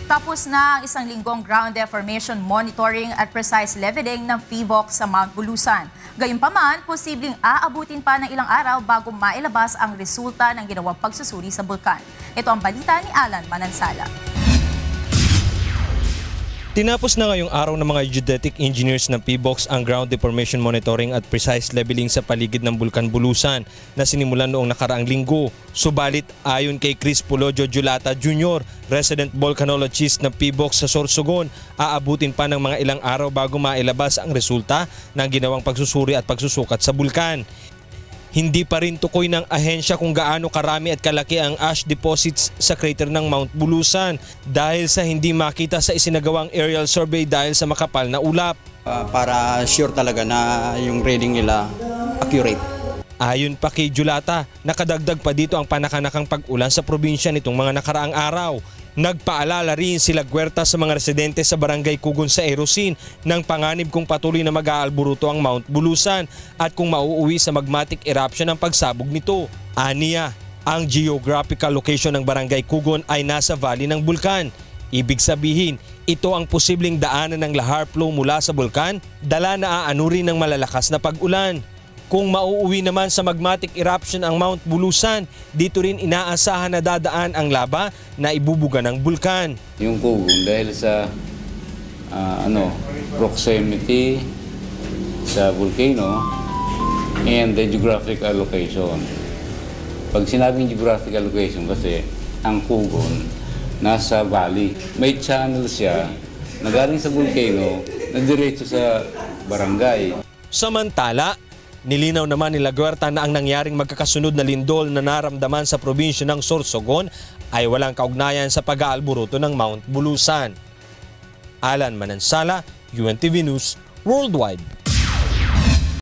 Tapos na ang isang linggong ground deformation monitoring at precise leveling ng PHIVOLCS sa Mount Bulusan. Gayunpaman, posibleng aabutin pa ng ilang araw bago mailabas ang resulta ng ginawang pagsusuri sa bulkan. Ito ang balita ni Alan Manansala. Tinapos na ngayong araw ng mga geodetic engineers ng PHIVOLCS ang ground deformation monitoring at precise leveling sa paligid ng Bulkan Bulusan na sinimulan noong nakaraang linggo. Subalit ayon kay Chris Pulojo Julata Jr., resident volcanologist ng PHIVOLCS sa Sorsogon, aabutin pa ng mga ilang araw bago mailabas ang resulta ng ginawang pagsusuri at pagsusukat sa bulkan. Hindi pa rin tukoy ng ahensya kung gaano karami at kalaki ang ash deposits sa crater ng Mount Bulusan dahil sa hindi makita sa isinagawang aerial survey dahil sa makapal na ulap. Para sure talaga na yung reading nila accurate. Ayon pa kay Julata, nakadagdag pa dito ang panakanakang pag-ulan sa probinsya nitong mga nakaraang araw. Nagpaalala rin sila Guerta sa mga residente sa Barangay Cugon sa Erosin ng panganib kung patuloy na mag-aalburuto ang Mount Bulusan at kung mauuwi sa magmatic eruption ang pagsabog nito. Aniya, ang geographical location ng Barangay Cugon ay nasa valley ng bulkan. Ibig sabihin, ito ang posibleng daanan ng lahar flow mula sa bulkan, dala na aanurin ng malalakas na pag-ulan. Kung mauuwi naman sa magmatic eruption ang Mount Bulusan, dito rin inaasahan na dadaan ang lava na ibubuga ng bulkan. Yung Cugon dahil sa proximity sa volcano and the geographical location. Pag sinabing geographical location kasi ang Cugon nasa valley. May channel siya na galing sa volcano na diretso sa barangay. Samantala, nilinaw naman ni Guerta na ang nangyaring magkakasunod na lindol na naramdaman sa probinsya ng Sorsogon ay walang kaugnayan sa pag-aalburuto ng Mount Bulusan. Alan Manansala, UNTV News Worldwide.